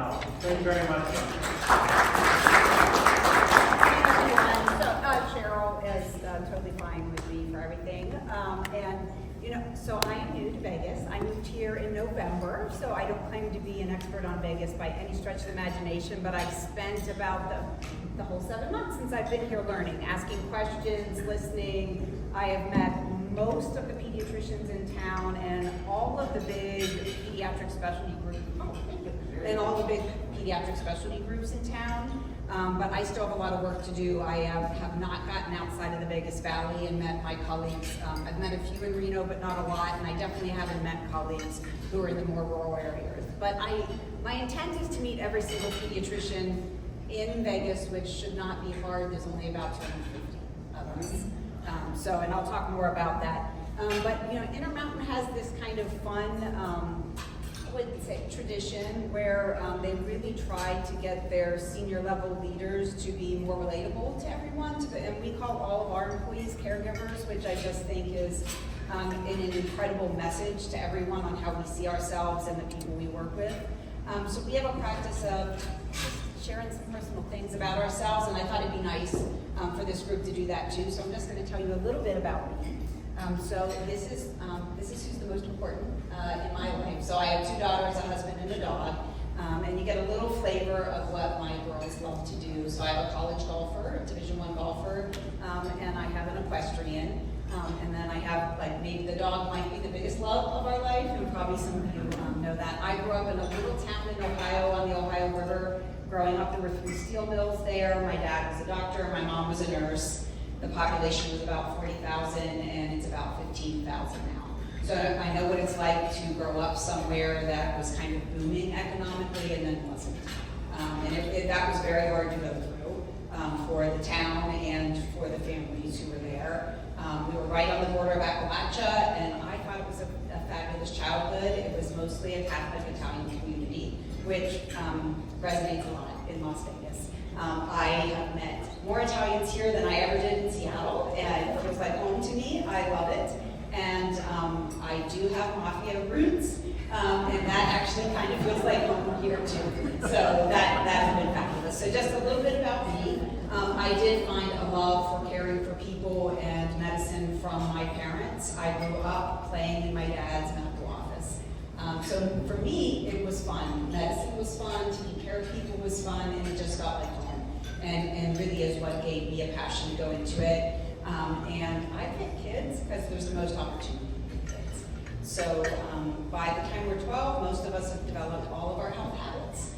round. Thank you very much. Cheryl is totally fine with me for everything. So I am new to Vegas. I moved here in November, so I don't claim to be an expert on Vegas by any stretch of the imagination, but I've spent about the whole 7 months since I've been here learning, asking questions, listening. I have met most of the pediatricians in town and all of the big pediatric specialty groups, in town. But I still have a lot of work to do. I have not gotten outside of the Vegas Valley and met my colleagues. I've met a few in Reno, but not a lot, and I definitely haven't met colleagues who are in the more rural areas. But my intent is to meet every single pediatrician in Vegas, which should not be hard. There's only about 250 of us. And I'll talk more about that. But Intermountain has this kind of fun, I wouldn't say tradition, where they really try to get their senior level leaders to be more relatable to everyone. And we call all of our employees caregivers, which I just think is an incredible message to everyone on how we see ourselves and the people we work with. So we have a practice of just sharing some personal things about ourselves, and I thought it'd be nice for this group to do that too. So I'm just going to tell you a little bit about me. So this is who's the most important in my life. So I have 2 daughters, a husband, and a dog. And you get a little flavor of what my girls love to do. So I have a college golfer, a Division I golfer, and I have an equestrian. And then I have, maybe the dog might be the biggest love of our life, and probably some of you know that. I grew up in a little town in Ohio on the Ohio River. Growing up, there were 3 steel mills there. My dad was a doctor, my mom was a nurse. The population was about 40,000, and it's about 15,000 now. So I know what it's like to grow up somewhere that was kind of booming economically and then wasn't. That was very hard to go through for the town and for the families who were there. We were right on the border of Appalachia, and I thought it was a fabulous childhood. It was mostly a Catholic Italian community, which resonates a lot in Las Vegas. I have met more Italians here than I ever did in Seattle, and it feels like home to me. I love it. And I do have mafia roots, and that actually kind of feels like home here too. So that's been fabulous. So just a little bit about me. I did find a love for caring for people and medicine from my parents. I grew up playing in my dad's medical office. So for me, it was fun. Medicine was fun, taking care of people was fun, and it just felt like home. And really is what gave me a passion to go into it. And I pick kids because there's the most opportunity for kids. So by the time we're 12, most of us have developed all of our health habits,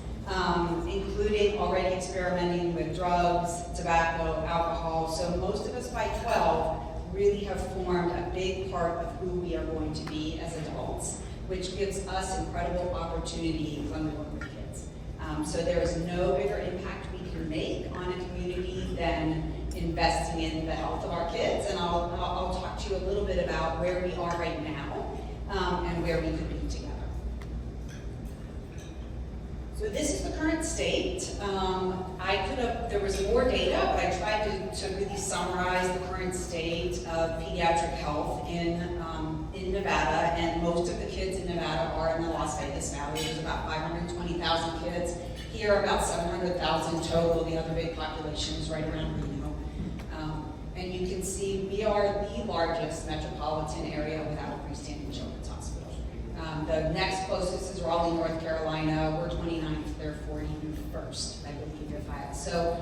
including already experimenting with drugs, tobacco, alcohol. So most of us by 12 really have formed a big part of who we are going to be as adults, which gives us incredible opportunity when we work with kids. So there is no bigger impact we can make on a community than investing in the health of our kids. And I'll talk to you a little bit about where we are right now and where we could be together. So this is the current state. There was more data, but I tried to really summarize the current state of pediatric health in Nevada, and most of the kids in Nevada are in the Las Vegas Valley. There's about 520,000 kids. Here, about 700,000 total. The other big population is right around Reno. And you can see we are the largest metropolitan area without a freestanding children's hospital. The next closest is Raleigh, North Carolina. We're 29th, they're 41st, I believe, if I. So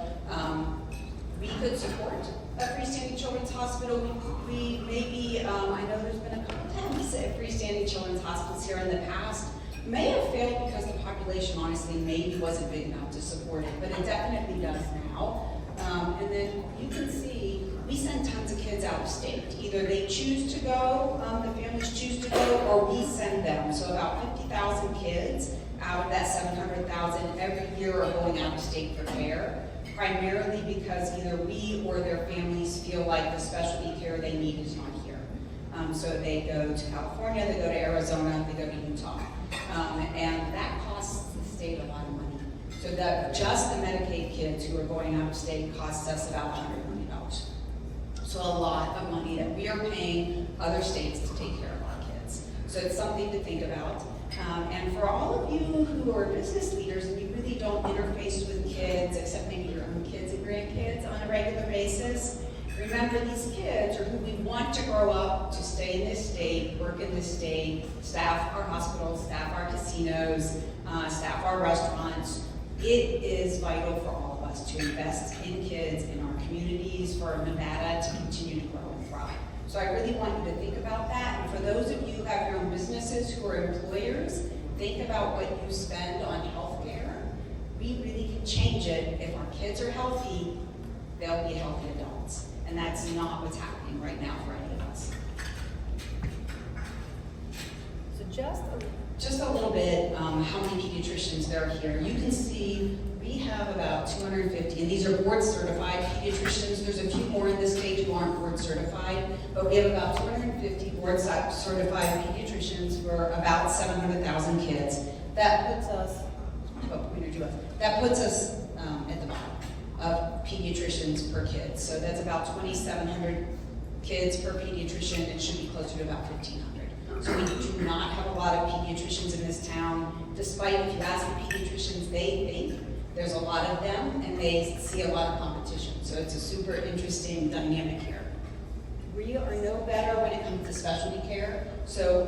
we could support a freestanding children's hospital. We maybe, I know there's been a couple attempts at freestanding children's hospitals here in the past. May have failed because the population, honestly, maybe wasn't big enough to support it, but it definitely does now. And then you can see we send tons of kids out of state. Either they choose to go, the families choose to go, or we send them. So about 50,000 kids out of that 700,000 every year are going out of state for care, primarily because either we or their families feel like the specialty care they need is not here. So they go to California, they go to Arizona, they go to Utah. And that costs the state a lot of money. So just the Medicaid kids who are going out of state costs us about $100 million. So a lot of money that we are paying other states to take care of our kids. So it's something to think about. And for all of you who are business leaders and you really you don't interface with kids, except maybe your own kids and grandkids on a regular basis, remember these kids are who we want to grow up to stay in this state, work in this state, staff our hospitals, staff our casinos, staff our restaurants. It is vital for all of us to invest in kids, in our communities, for Nevada to continue to grow and thrive. So I really want you to think about that. And for those of you who have your own businesses who are employers, think about what you spend on healthcare. We really can change it. If our kids are healthy, they'll be healthy adults. And that's not what's happening right now for any of us. So just a little bit, how many pediatricians there are here. You can see we have about 250, and these are board certified pediatricians. There's a few more in the state who aren't board certified, but we have about 250 board certified pediatricians for about 700,000 kids. That puts us, at the bottom of pediatricians per kid. So that's about 2,700 kids per pediatrician. It should be closer to about 1,500. So we do not have a lot of pediatricians in this town, despite if you ask the pediatricians, they think there's a lot of them and they see a lot of competition. So it's a super interesting dynamic here. We are no better when it comes to specialty care. So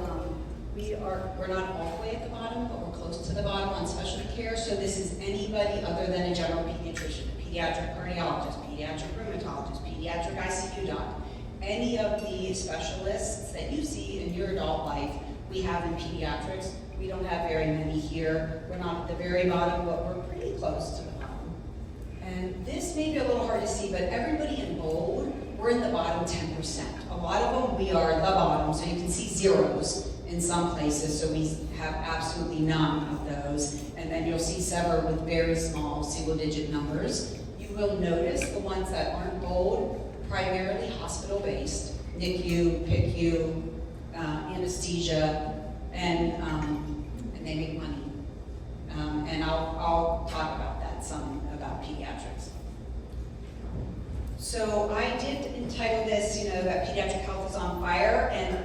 we're not all the way at the bottom, but we're close to the bottom on specialty care. So this is anybody other than a general pediatrician, a pediatric cardiologist, pediatric rheumatologist, pediatric ICU doc. Any of the specialists that you see in your adult life, we have in pediatrics. We don't have very many here. We're not at the very bottom, but we're pretty close to the bottom. And this may be a little hard to see, but everybody in bold, we're in the bottom 10%. A lot of them, we are the bottom, so you can see zeros in some places, so we have absolutely none of those. And then you'll see several with very small single-digit numbers. You will notice the ones that aren't bold, primarily hospital-based, NICU, PICU, anesthesia, and they make money. And I'll talk about that some, about pediatrics. So I did entitle this, that pediatric health is on fire, and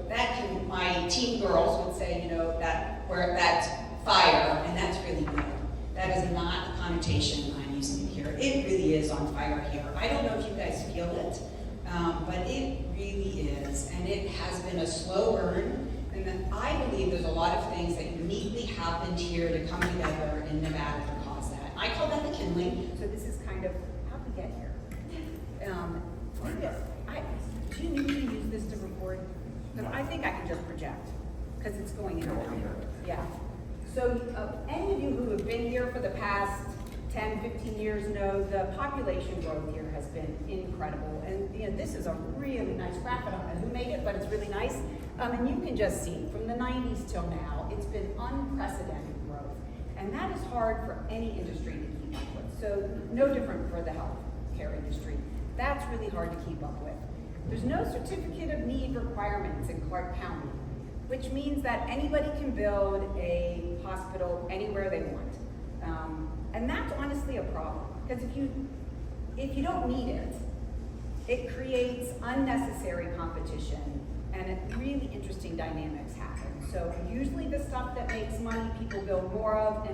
that can, my teen girls would say, that's fire, and that's really good. That is not the connotation I'm using here. It really is on fire here. I don't know if you guys feel it, but it really is, and it has been a slow burn, and then I believe there's a lot of things that uniquely happened here to come together in Nevada to cause that. I call that the kindling. So this is kind of, how'd we get here? Do you need me to use this to record? Because I think I can just project, because it's going in and out. Yeah. So any of you who have been here for the past 10, 15 years know the population growth here has been incredible. And this is a really nice graph. I don't know who made it, but it's really nice. And you can just see from the 90s till now, it's been unprecedented growth. And that is hard for any industry to keep up with. So no different for the healthcare industry. That's really hard to keep up with. There's no certificate of need requirements in Clark County, which means that anybody can build a hospital anywhere they want. And that's honestly a problem, because if you don't need it, it creates unnecessary competition and really interesting dynamics happen. So usually the stuff that makes money, people build more of,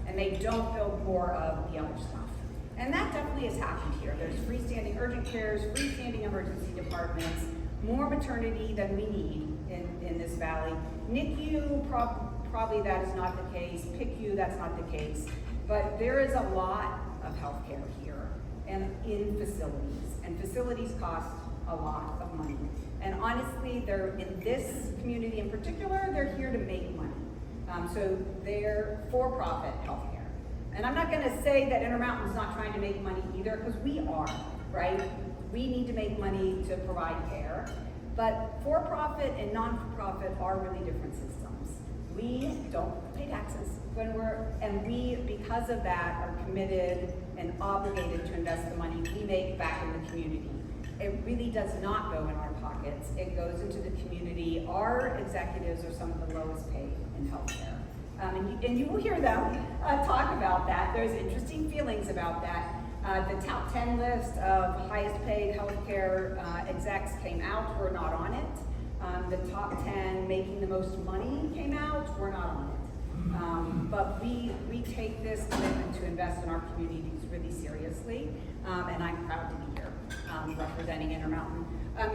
and they don't build more of the other stuff. And that definitely has happened here. There's freestanding urgent cares, freestanding emergency departments, more maternity than we need in this valley. NICU, probably that is not the case. PICU, that's not the case. But there is a lot of healthcare here and in facilities. And facilities cost a lot of money. And honestly, they're in this community in particular, they're here to make money. So they're for-profit healthcare. And I'm not gonna say that Intermountain's not trying to make money either, because we are, right? We need to make money to provide care. But for-profit and non-for-profit are really different systems. We don't pay taxes and we, because of that, are committed and obligated to invest the money we make back in the community. It really does not go in our pockets. It goes into the community. Our executives are some of the lowest paid in healthcare. And you will hear them talk about that. There's interesting feelings about that. The top 10 list of highest paid healthcare execs came out, we're not on it. The top 10 making the most money came out, we're not on it. But we take this commitment to invest in our communities really seriously, and I'm proud to be here representing Intermountain.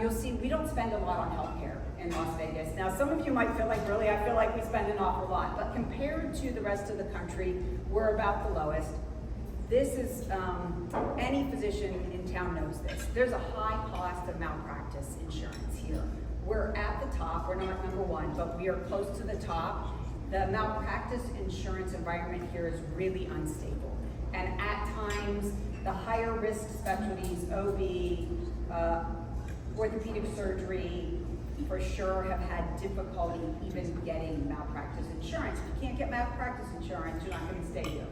You'll see we don't spend a lot on healthcare in Las Vegas. Now, some of you might feel like, really, I feel like we spend an awful lot, but compared to the rest of the country, we're about the lowest. This is, any physician in town knows this. There's a high cost of malpractice insurance here. We're at the top, we're not number one, but we are close to the top. The malpractice insurance environment here is really unstable. And at times, the higher risk specialties, OB, orthopedic surgery, for sure have had difficulty even getting malpractice insurance. If you can't get malpractice insurance, you're not going to stay here.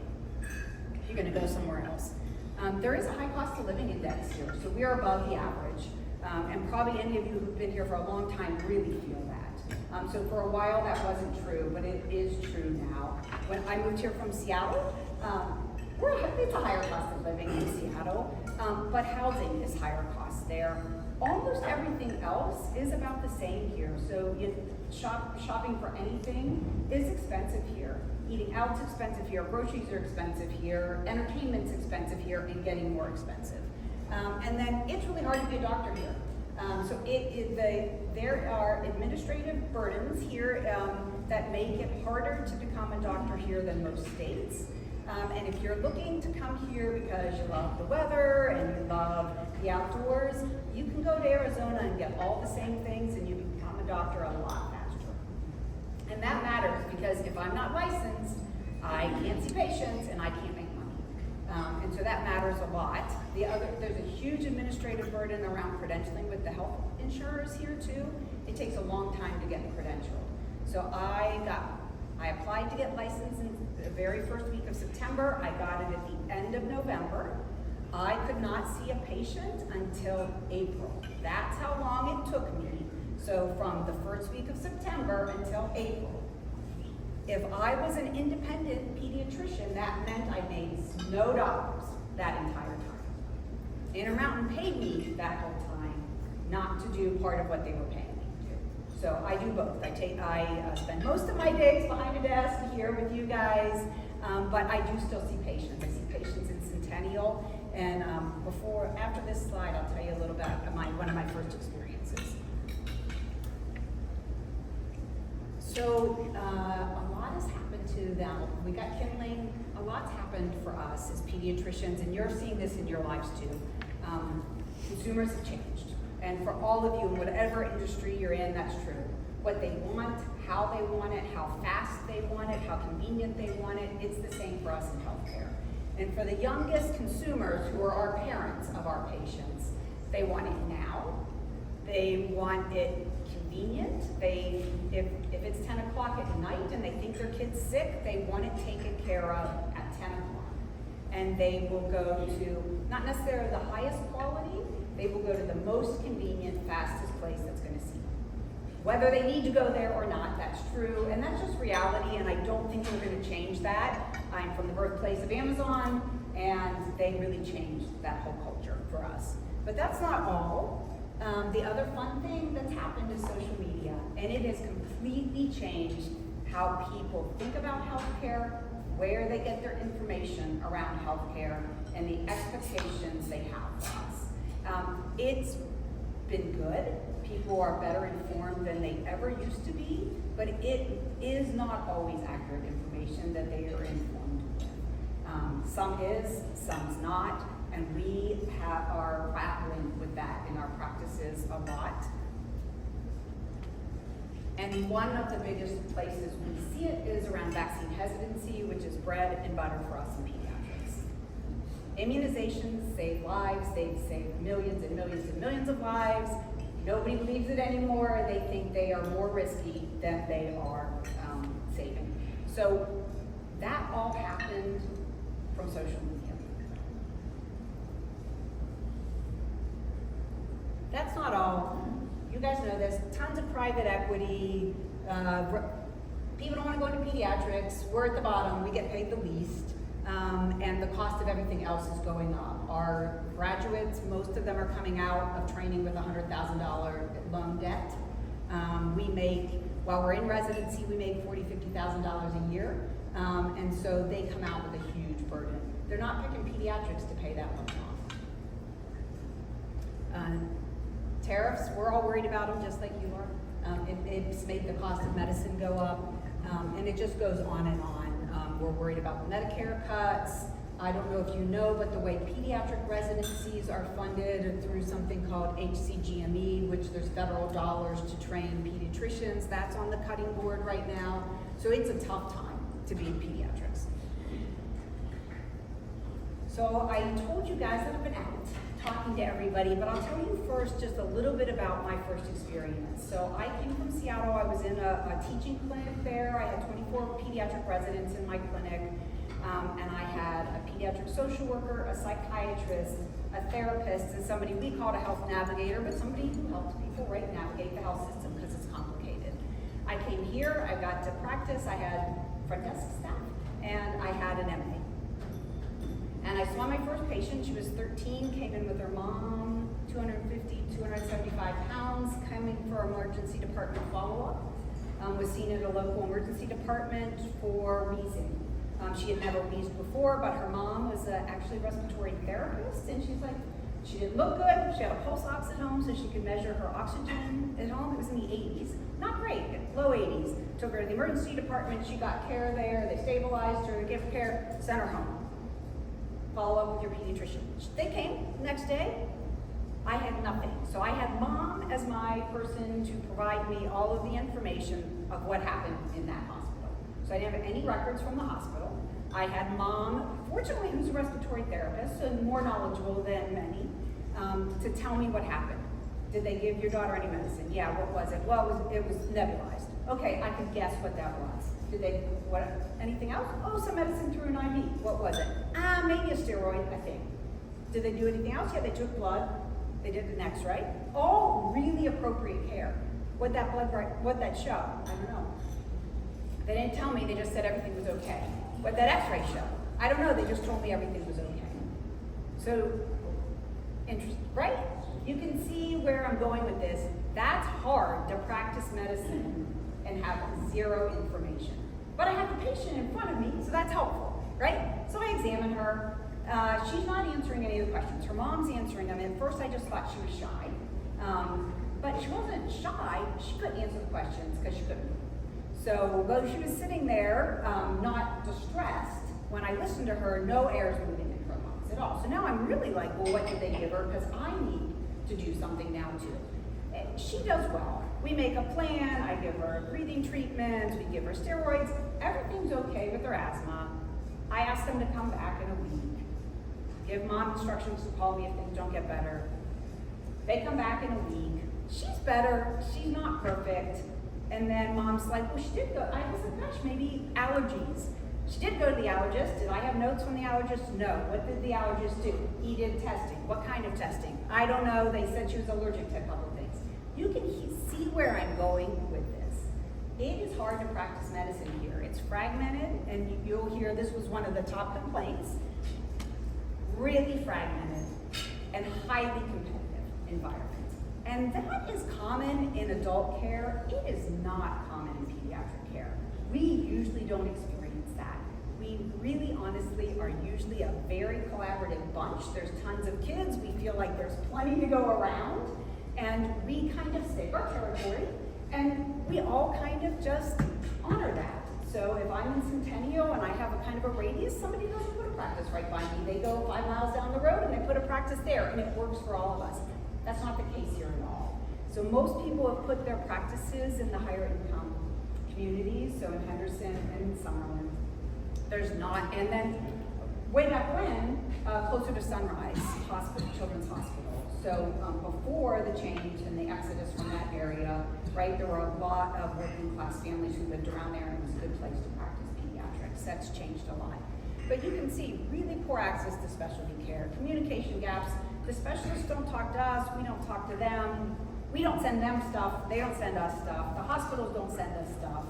You're going to go somewhere else. There is a high cost of living index here, so we are above the average. And probably any of you who've been here for a long time really feel that. So for a while that wasn't true, but it is true now. When I moved here from Seattle, it's a higher cost of living in Seattle, but housing is higher cost there. Almost everything else is about the same here. So shopping for anything is expensive here. Eating out's expensive here, groceries are expensive here, entertainment's expensive here, and getting more expensive. And then it's really hard to be a doctor here. So there are administrative burdens here that make it harder to become a doctor here than most states. And if you're looking to come here because you love the weather and you love the outdoors, you can go to Arizona and get all the same things and you can become a doctor a lot faster. And that matters because if I'm not licensed, I can't see patients and I can't make money. And so that matters a lot. There's a huge administrative burden around credentialing with the health insurers here too. It takes a long time to get credentialed. So I applied to get licensed in the very first week of September. I got it at the end of November. I could not see a patient until April. That's how long it took me. So from the first week of September until April. If I was an independent pediatrician, that meant I made no dollars that entire time. Intermountain paid me that whole time not to do part of what they were paying me to do. So I do both. I spend most of my days behind a desk here with you guys, but I do still see patients. I see patients in Centennial, and after this slide, I'll tell you a little about one of my first experiences. So a lot has happened to them. We got kindling. A lot's happened for us as pediatricians, and you're seeing this in your lives too. Consumers have changed. And for all of you, in whatever industry you're in, that's true. What they want, how they want it, how fast they want it, how convenient they want it, it's the same for us in healthcare. And for the youngest consumers, who are our parents of our patients, they want it now. They want it convenient. If it's 10 o'clock at night and they think their kid's sick, they want it taken care of at 10 o'clock. And they will go to, not necessarily the highest quality, they will go to the most convenient, fastest place that's going to see them. Whether they need to go there or not, that's true, and that's just reality, and I don't think we're going to change that. I'm from the birthplace of Amazon, and they really changed that whole culture for us. But that's not all. The other fun thing that's happened is social media, and it has completely changed how people think about healthcare, where they get their information around healthcare, and the expectations they have for us. It's been good. People are better informed than they ever used to be, but it is not always accurate information that they are informed with. Some is, some's not, and we are grappling with that in our practices a lot. And one of the biggest places we see it is around vaccine hesitancy, which is bread and butter for us in pediatrics. Immunizations save lives. They've saved millions and millions and millions of lives. Nobody believes it anymore. They think they are more risky than they are saving. So that all happened from social media. That's not all. You guys know this. Tons of private equity. People don't want to go into pediatrics. We're at the bottom. We get paid the least. And the cost of everything else is going up. Our graduates, most of them are coming out of training with $100,000 loan debt. While we're in residency, we make $40,000, $50,000 a year. And so they come out with a huge burden. They're not picking pediatrics to pay that much off. Tariffs, we're all worried about them just like you are. It's made the cost of medicine go up, and it just goes on and on. We're worried about the Medicare cuts. I don't know if you know, but the way pediatric residencies are funded through something called HCGME, which there's federal dollars to train pediatricians, that's on the cutting board right now. So it's a tough time to be in pediatrics. So I told you guys that I've been out talking to everybody, but I'll tell you first just a little bit about my first experience. So I came from Seattle. I was in a teaching clinic there. I had 24 pediatric residents in my clinic, and I had a pediatric social worker, a psychiatrist, a therapist, and somebody we called a health navigator, but somebody who helps people navigate the health system because it's complicated. I came here, I got to practice, I had front desk staff, and I had an MA. And I saw my first patient. She was 13, came in with her mom, 250, 275 pounds, coming for emergency department follow-up. Was seen at a local emergency department for wheezing. She had never wheezed before, but her mom was actually a respiratory therapist, and she's like, she didn't look good. She had a pulse ox at home so she could measure her oxygen at home. It was in the 80s. Not great, low 80s. Took her to the emergency department. She got care there. They stabilized her, gave her care, sent her home. Follow up with your pediatrician. They came the next day. I had nothing. So I had mom as my person to provide me all of the information of what happened in that hospital. So I didn't have any records from the hospital. I had mom, fortunately, who's a respiratory therapist, so more knowledgeable than many, to tell me what happened. Did they give your daughter any medicine? Yeah, what was it? Well, it was nebulized. Okay, I could guess what that was. Did they, anything else? Oh, some medicine through an IV. What was it? Maybe a steroid, I think. Did they do anything else? Yeah, they took blood. They did an X-ray. All really appropriate care. What that show? I don't know. They didn't tell me, they just said everything was okay. What that X-ray show? I don't know, they just told me everything was okay. So, interesting, right? You can see where I'm going with this. That's hard to practice medicine and have zero information. But I have the patient in front of me, so that's helpful, right? So I examine her. She's not answering any of the questions. Her mom's answering them. And at first I just thought she was shy. But she wasn't shy. She couldn't answer the questions because she couldn't. So though she was sitting there, not distressed, when I listened to her, no air is moving in her lungs at all. So now I'm really like, well, what did they give her? Because I need to do something now too. And she does well. We make a plan, I give her breathing treatments, we give her steroids, everything's okay with her asthma. I ask them to come back in a week, give mom instructions to call me if things don't get better. They come back in a week, she's better, she's not perfect, and then mom's like, well, she did go, I was like, gosh, maybe allergies. She did go to the allergist. Did I have notes from the allergist? No. What did the allergist do? He did testing. What kind of testing? I don't know. They said she was allergic to a couple of things. You can see where I'm going with this. It is hard to practice medicine here. It's fragmented, and you'll hear this was one of the top complaints. Really fragmented and highly competitive environment. And that is common in adult care. It is not common in pediatric care. We usually don't experience that. We really honestly are usually a very collaborative bunch. There's tons of kids. We feel like there's plenty to go around. And we kind of stay our territory. And we all kind of just honor that. So if I'm in Centennial and I have a kind of a radius, somebody doesn't put a practice right by me. They go 5 miles down the road and they put a practice there, and it works for all of us. That's not the case here at all. So most people have put their practices in the higher income communities, so in Henderson and Summerlin. There's not, and then way back when, closer to Sunrise Hospital, Children's Hospital. So before the change and the exodus from that area, right, there were a lot of working class families who lived around there, and it was a good place to practice pediatrics. That's changed a lot. But you can see really poor access to specialty care, communication gaps. The specialists don't talk to us, we don't talk to them. We don't send them stuff, they don't send us stuff. The hospitals don't send us stuff.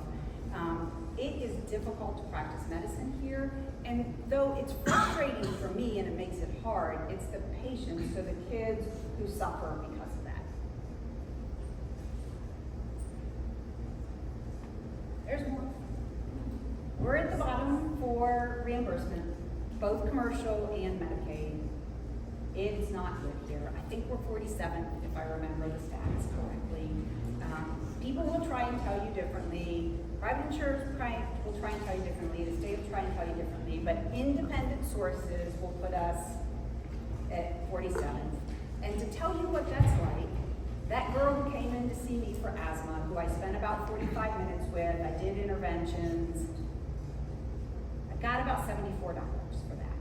It is difficult to practice medicine here, and though it's frustrating for me and it makes it hard, it's the patients, so the kids who suffer because of that. There's more. We're at the bottom for reimbursement, both commercial and Medicaid. It's not good here. I think we're 47th, if I remember the stats correctly. People will try and tell you differently. Private insurers will try and tell you differently. The state will try and tell you differently. But independent sources will put us at 47th. And to tell you what that's like, that girl who came in to see me for asthma, who I spent about 45 minutes with, I did interventions, I got about $74 for that.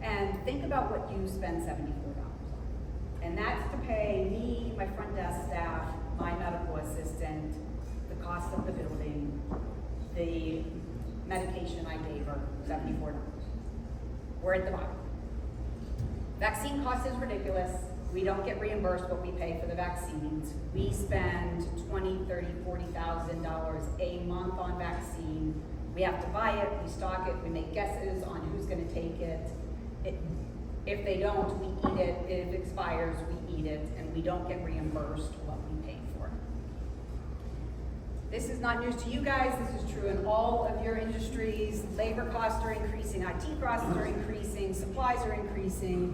And think about what you spend $74 on. And that's to pay me, my front desk staff, my medical assistant, the cost of the building, the medication I gave her, $74. We're at the bottom. Vaccine cost is ridiculous. We don't get reimbursed what we pay for the vaccines. We spend $20,000, $30,000, $40,000 a month on vaccine. We have to buy it, we stock it, we make guesses on who's gonna take it. If they don't, we eat it. If it expires, we eat it, and we don't get reimbursed what we pay for. This is not news to you guys. This is true in all of your industries. Labor costs are increasing, IT costs are increasing, supplies are increasing.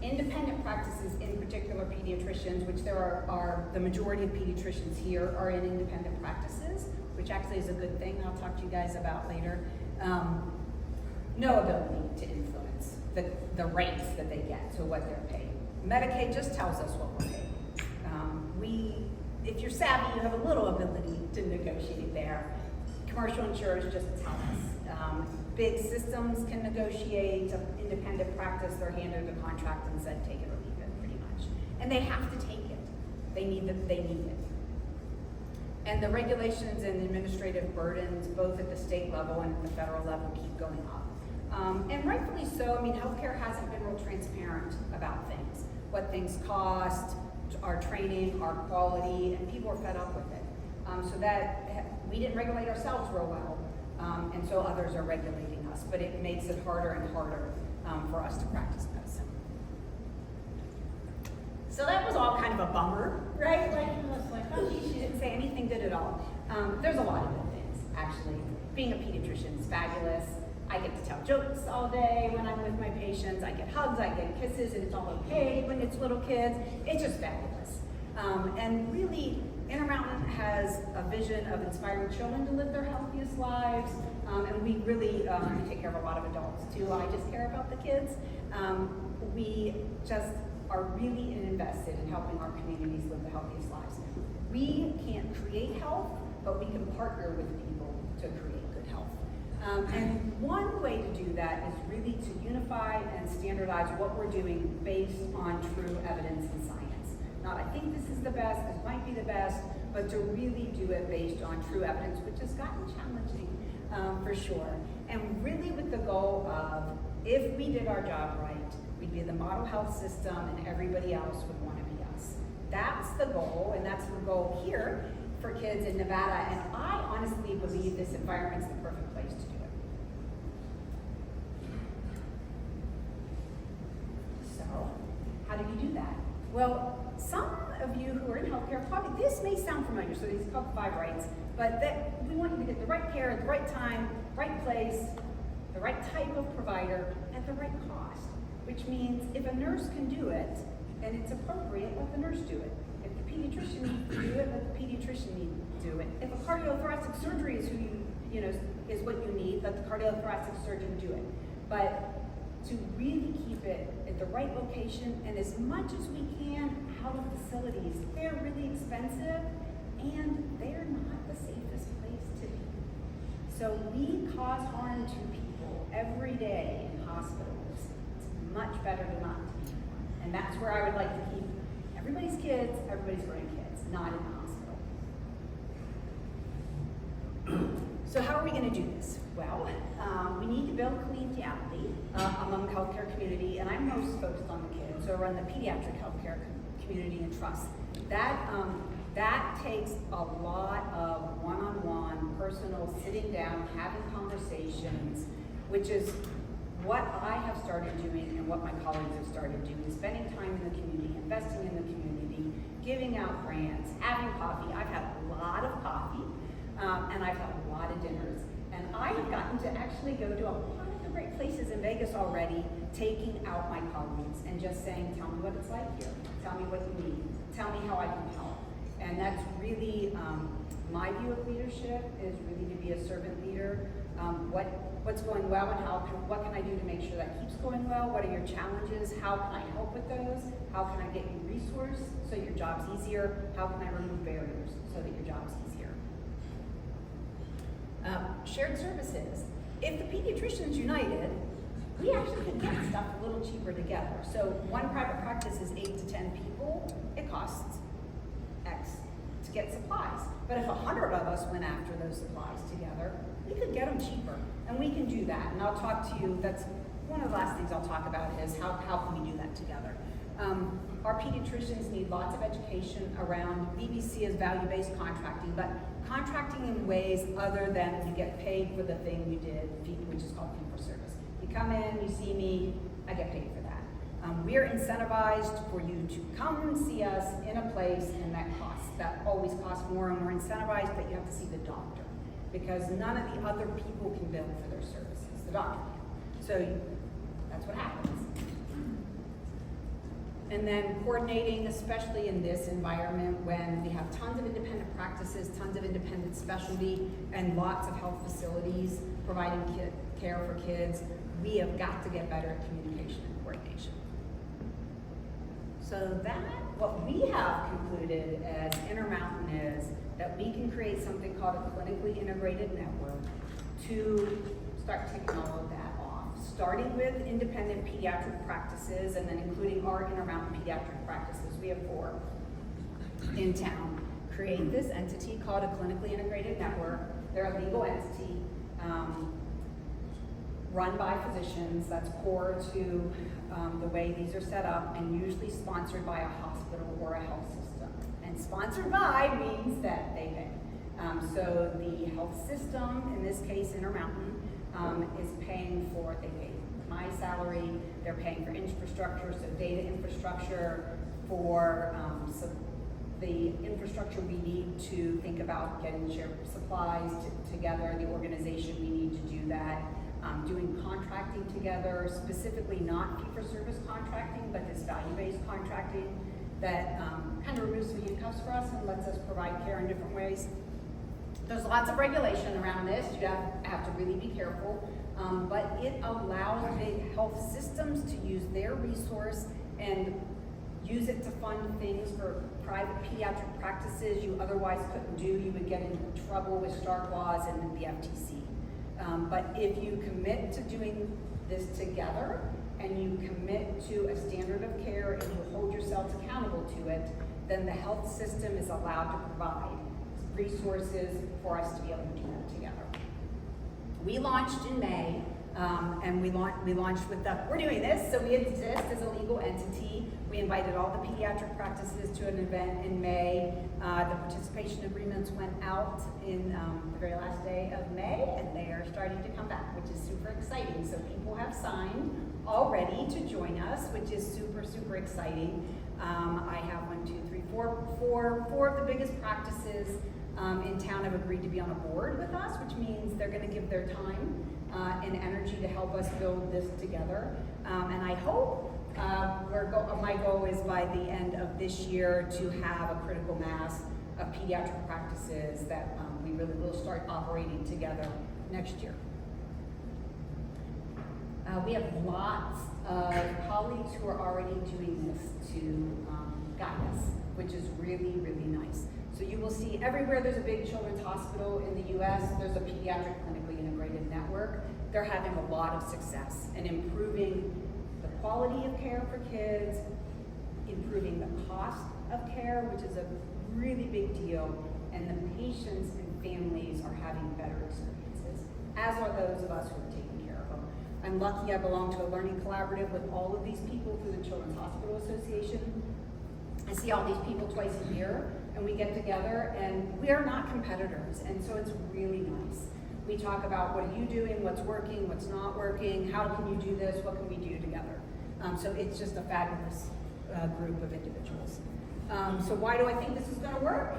Independent practices, in particular pediatricians, which there are the majority of pediatricians here are in independent practices, which actually is a good thing I'll talk to you guys about later. No ability to influence the rates that they get, so what they're paid. Medicaid just tells us what we're paid. If you're savvy, you have a little ability to negotiate there. Commercial insurers just tell us. Big systems can negotiate. Independent practice, they're handed a contract and said, take it or leave it, pretty much. And they have to take it. They need it. And the regulations and administrative burdens, both at the state level and at the federal level, keep going up. And rightfully so. I mean, healthcare hasn't been real transparent about things. What things cost, our training, our quality, and people are fed up with it. So that we didn't regulate ourselves real well, and so others are regulating us. But it makes it harder and harder for us to practice medicine. So that was all kind of a bummer, right? Like, it was like, oh, she didn't say anything good at all. There's a lot of good things, actually. Being a pediatrician is fabulous. I get to tell jokes all day when I'm with my patients. I get hugs, I get kisses, and it's all okay when it's little kids. It's just fabulous. And really, Intermountain has a vision of inspiring children to live their healthiest lives. And we really we take care of a lot of adults too. I just care about the kids. We just are really invested in helping our communities live the healthiest lives. We can't create health, but we can partner with people to create good health. And one way to do that is really to unify and standardize what we're doing based on true evidence and science. Not, I think this is the best, this might be the best, but to really do it based on true evidence, which has gotten challenging for sure. And really with the goal of, if we did our job right, we'd be the model health system and everybody else would want to be us. That's the goal, and that's the goal here for kids in Nevada, and I honestly believe this environment's the perfect place to do it. So, how do you do that? Well, some of you who are in healthcare, probably this may sound familiar, so these are called 5 rights, but that we want you to get the right care at the right time, right place, the right type of provider, at the right cost, which means if a nurse can do it, and it's appropriate, let the nurse do it. If the pediatrician needs to do it, let the pediatrician need to do it. If a cardiothoracic surgery is is what you need, let the cardiothoracic surgeon do it. But to really keep it at the right location and as much as we can out of facilities. They're really expensive and they're not the safest place to be. So we cause harm to people every day in hospitals. It's much better to not be. And that's where I would like to keep everybody's kids, everybody's grandkids, not in the hospital. So how are we going to do this? Well, we need to build collegiality among the healthcare community, and I'm most focused on the kids, so I run the pediatric healthcare community and trust. That takes a lot of one-on-one, personal, sitting down, having conversations, which is what I have started doing and what my colleagues have started doing, spending time in the community, investing in the community, giving out grants, having coffee. I've had a lot of coffee and I've had a lot of dinners. And I have gotten to actually go to a lot of the great places in Vegas already, taking out my colleagues and just saying, tell me what it's like here. Tell me what you need. Tell me how I can help. And that's really, my view of leadership is really to be a servant leader. What's going well and what can I do to make sure that keeps going well? What are your challenges? How can I help with those? How can I get you resource so your job's easier? How can I remove barriers so that your job's easier? Shared services. If the Pediatricians united, we actually could get stuff a little cheaper together. So one private practice is 8 to 10 people. It costs X to get supplies. But if 100 of us went after those supplies together, we could get them cheaper. And we can do that. And I'll talk to you, that's one of the last things I'll talk about is how can we do that together. Our pediatricians need lots of education around VBC as value-based contracting, but contracting in ways other than you get paid for the thing you did, which is called fee-for-service. You come in, you see me, I get paid for that. We are incentivized for you to come and see us in a place and that costs. That always costs more, and we're incentivized that you have to see the doctor because none of the other people can bill for their services. The doctor can. So that's what happens. And then coordinating, especially in this environment when we have tons of independent practices, tons of independent specialty, and lots of health facilities providing care for kids, we have got to get better at communication and coordination. So what we have concluded as Intermountain is that we can create something called a clinically integrated network to start taking all of that off. Starting with independent pediatric practices and then including our Intermountain pediatric practices. We have 4 in town. Create this entity called a clinically integrated network. They're a legal entity run by physicians. That's core to the way these are set up and usually sponsored by a hospital or a health system. And sponsored by means that they pay. So the health system, in this case Intermountain, is paying for, they pay my salary, they're paying for infrastructure, so data infrastructure, for the infrastructure we need to think about getting shared supplies together, the organization we need to do that, doing contracting together, specifically not fee-for-service contracting, but this value-based contracting that kind of removes some handcuffs for us and lets us provide care in different ways. There's lots of regulation around this. You have to really be careful, but it allows big health systems to use their resource and use it to fund things for private pediatric practices you otherwise couldn't do. You would get into trouble with Stark laws and the FTC. But if you commit to doing this together and you commit to a standard of care and you hold yourselves accountable to it, then the health system is allowed to provide resources for us to be able to do that together. We launched in May, and we launched with we're doing this, so we exist as a legal entity. We invited all the pediatric practices to an event in May. The participation agreements went out in the very last day of May, and they are starting to come back, which is super exciting. So people have signed already to join us, which is super, super exciting. I have 4 of the biggest practices in town have agreed to be on a board with us, which means they're going to give their time and energy to help us build this together. And I hope my goal is by the end of this year to have a critical mass of pediatric practices that we really will start operating together next year. We have lots of colleagues who are already doing this to guide us, which is really, really nice. So you will see everywhere there's a big children's hospital in the US, there's a pediatric clinically integrated network. They're having a lot of success in improving the quality of care for kids, improving the cost of care, which is a really big deal, and the patients and families are having better experiences, as are those of us who are taking care of them. I'm lucky I belong to a learning collaborative with all of these people through the Children's Hospital Association. I see all these people twice a year, and we get together, and we are not competitors, and so it's really nice. We talk about what are you doing, what's working, what's not working, how can you do this, what can we do together? So it's just a fabulous group of individuals. So why do I think this is going to work?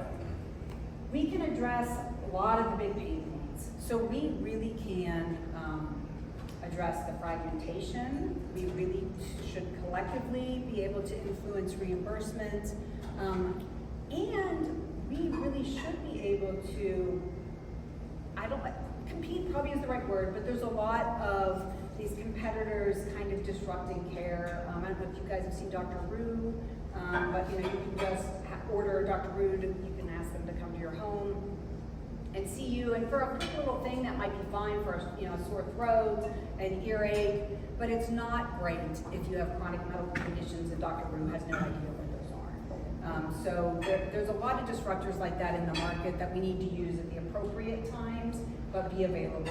we can address a lot of the big pain points. So we really can address the fragmentation. We really should collectively be able to influence reimbursement. And we really should be able to, compete probably is the right word, but there's a lot of these competitors kind of disrupting care. I don't know if you guys have seen Dr. Rue, but you can just order Dr. Rue, you can ask them to come to your home and see you, and for a quick little thing that might be fine for a sore throat, an earache, but it's not great if you have chronic medical conditions and Dr. Rue has no idea what those are. So there's a lot of disruptors like that in the market that we need to use at the appropriate times, but be available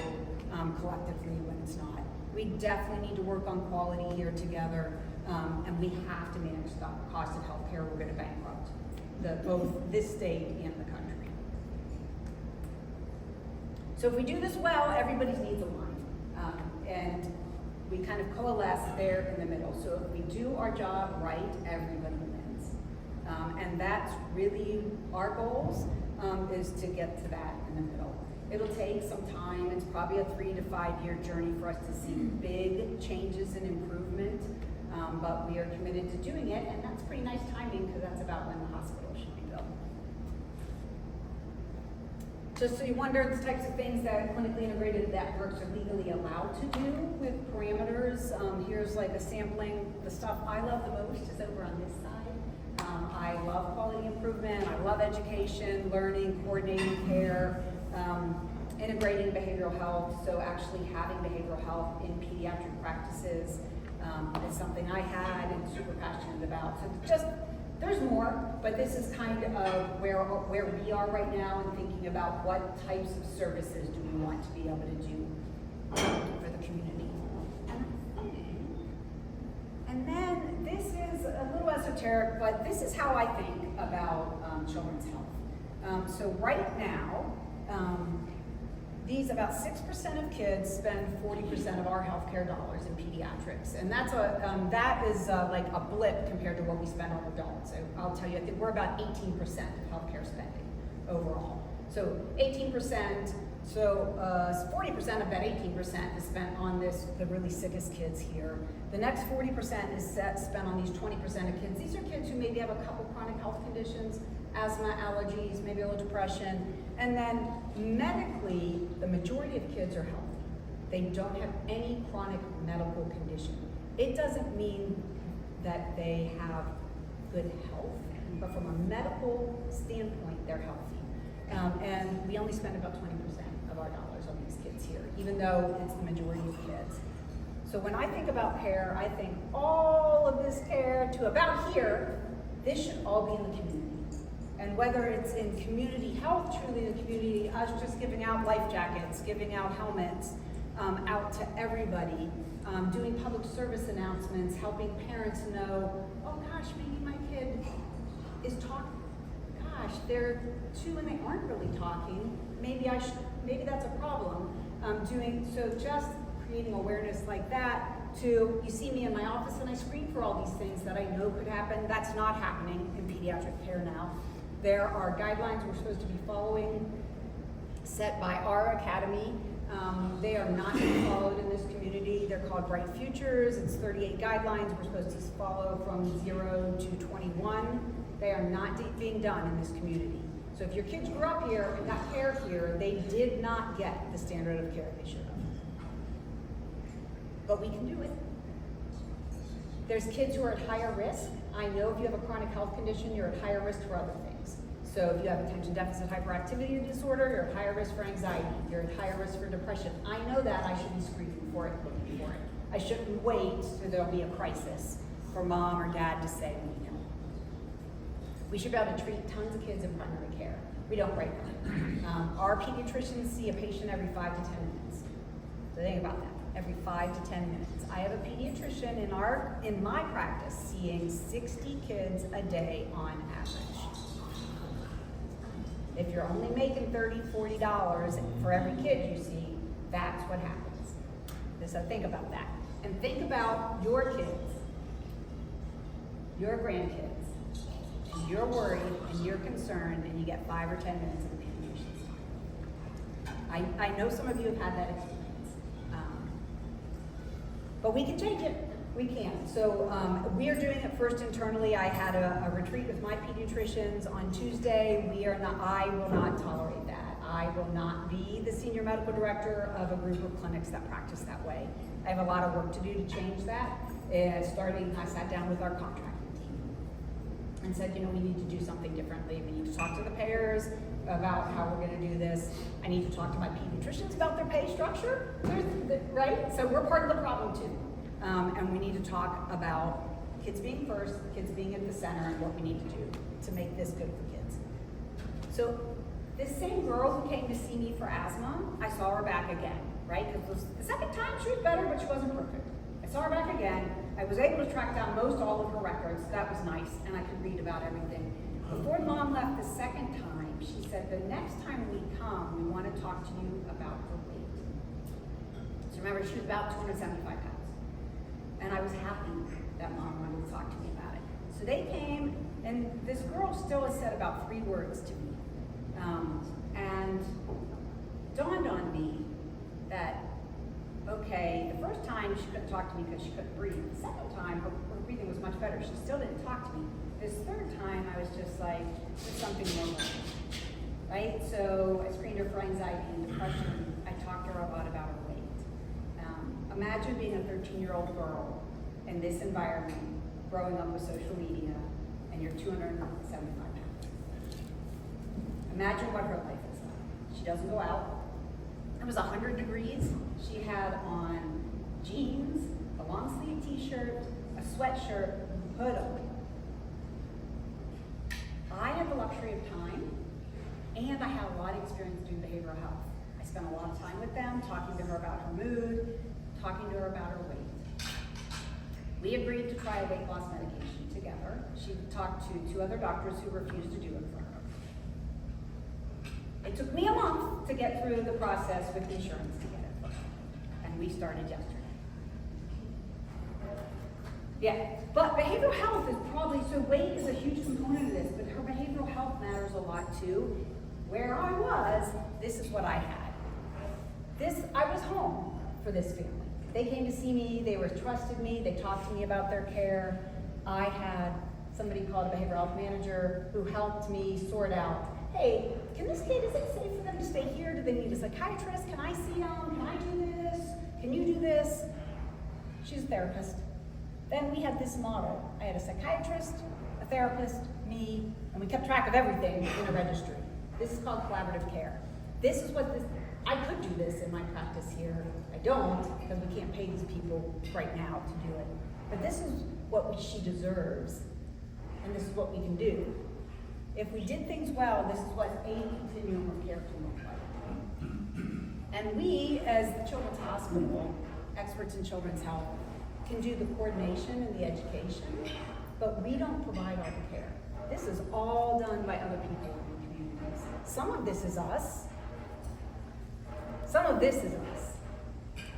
collectively when it's not. We definitely need to work on quality here together, and we have to manage the cost of healthcare. We're going to bankrupt both this state and the country. So if we do this well, everybody's needs align, and we kind of coalesce there in the middle. So if we do our job right, everybody wins, and that's really our goals, is to get to that in the middle. It'll take some time. It's probably a 3 to 5 year journey for us to see big changes and improvement, but we are committed to doing it, and that's pretty nice timing because that's about when the hospital should be built. Just so you wonder, the types of things that clinically integrated networks are legally allowed to do with parameters. Here's like a sampling. The stuff I love the most is over on this side. I love quality improvement. I love education, learning, coordinating care, integrating behavioral health. So actually having behavioral health in pediatric practices is something I had and super passionate about. So there's more, but this is kind of where we are right now and thinking about what types of services do we want to be able to do for the community. And then this is a little esoteric, but this is how I think about children's health. So right now, about 6% of kids spend 40% of our healthcare dollars in pediatrics, and that is like a blip compared to what we spend on adults. So I'll tell you, I think we're about 18% of healthcare spending overall. So 18%. So 40% of that 18% is spent on the really sickest kids here. The next 40% is spent on these 20% of kids. These are kids who maybe have a couple chronic health conditions, asthma, allergies, maybe a little depression, and then medically, the majority of kids are healthy. They don't have any chronic medical condition. It doesn't mean that they have good health, but from a medical standpoint, they're healthy. And we only spend about 20% of our dollars on these kids here, even though it's the majority of kids. So when I think about care, I think all of this care to about here, this should all be in the community. And whether it's in community health, truly in the community, us just giving out life jackets, giving out helmets out to everybody, doing public service announcements, helping parents know, oh gosh, maybe my kid is talking. Gosh, they're 2 and they aren't really talking. Maybe that's a problem. Just creating awareness like that. You see me in my office and I screen for all these things that I know could happen. That's not happening in pediatric care now. There are guidelines we're supposed to be following, set by our academy. They are not being followed in this community. They're called Bright Futures. It's 38 guidelines we're supposed to follow from 0 to 21. They are not being done in this community. So if your kids grew up here and got care here, they did not get the standard of care they should have. But we can do it. There's kids who are at higher risk. I know if you have a chronic health condition, you're at higher risk for other things. So if you have attention deficit hyperactivity disorder, you're at higher risk for anxiety. You're at higher risk for depression. I know that. I should be screening for it, looking for it. I shouldn't wait till there'll be a crisis for mom or dad to say we need help. We should be able to treat tons of kids in primary care. We don't right now. Our pediatricians see a patient every 5 to 10 minutes. So think about that. Every 5 to 10 minutes. I have a pediatrician in my practice seeing 60 kids a day on average. If you're only making $30, $40 for every kid you see, that's what happens. So think about that. And think about your kids, your grandkids, and you're worried and you're concerned and you get 5 or 10 minutes of the I know some of you have had that experience. But we can change it. We can. So we are doing it first internally. I had a retreat with my pediatricians on Tuesday. I will not tolerate that. I will not be the senior medical director of a group of clinics that practice that way. I have a lot of work to do to change that. I sat down with our contracting team and said, we need to do something differently. We need to talk to the payers about how we're going to do this. I need to talk to my pediatricians about their pay structure, right? So we're part of the problem too. And we need to talk about kids being first, kids being at the center, and what we need to do to make this good for kids. So this same girl who came to see me for asthma, I saw her back again, right? Because the second time she was better, but she wasn't perfect. I saw her back again. I was able to track down most all of her records. That was nice, and I could read about everything. Before Mom left the second time, she said, the next time we come, we want to talk to you about her weight. So remember, she was about 275 pounds. And I was happy that Mom wanted to talk to me about it. So they came, and this girl still has said about 3 words to me. And dawned on me that, okay, the first time she couldn't talk to me because she couldn't breathe. The second time, her breathing was much better. She still didn't talk to me. This third time, I was just like, there's something wrong with me, right? So I screened her for anxiety and depression. I talked to her a lot about her weight. Imagine being a 13-year-old girl in this environment, growing up with social media, and you're 275 pounds. Imagine what her life is like. She doesn't go out. It was 100 degrees. She had on jeans, a long sleeve t-shirt, a sweatshirt, hood on. I had the luxury of time, and I had a lot of experience doing behavioral health. I spent a lot of time with them, talking to her about her mood, talking to her about her weight. We agreed to try a weight loss medication together. She talked to 2 other doctors who refused to do it for her. It took me a month to get through the process with insurance to get it for her. And we started yesterday. Yeah, but behavioral health is probably, so weight is a huge component of this, but her behavioral health matters a lot too. Where I was, this is what I had. I was home for this family. They came to see me, they trusted me, they talked to me about their care. I had somebody called a behavioral health manager who helped me sort out, hey, is it safe for them to stay here? Do they need a psychiatrist? Can I see them? Can I do this? Can you do this? She's a therapist. Then we had this model. I had a psychiatrist, a therapist, me, and we kept track of everything in a registry. This is called collaborative care. I could do this in my practice here. I don't, because we can't pay these people right now to do it. But this is what she deserves, and this is what we can do. If we did things well, this is what a continuum of care can look like. And we, as the Children's Hospital, experts in children's health, can do the coordination and the education, but we don't provide all the care. This is all done by other people in the communities. Some of this is us. Some of this is us.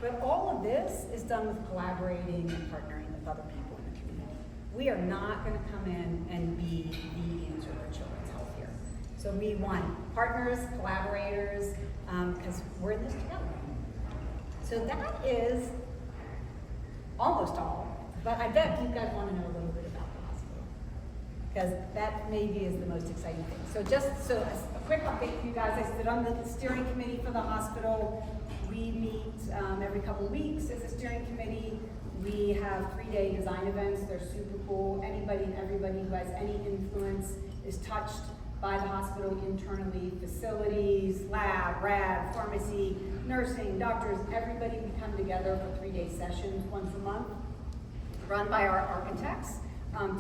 But all of this is done with collaborating and partnering with other people in the community. We are not going to come in and be the answer for children's health here. So we want partners, collaborators, because we're in this together. So that is almost all, but I bet you guys want to know a little bit about the hospital, because that maybe is the most exciting thing. So a quick update for you guys. I sit on the steering committee for the hospital. We meet every couple of weeks as a steering committee. We have 3-day design events. They're super cool. Anybody and everybody who has any influence is touched by the hospital internally. Facilities, lab, rad, pharmacy, nursing, doctors, everybody, we come together for 3-day sessions once a month, run by our architects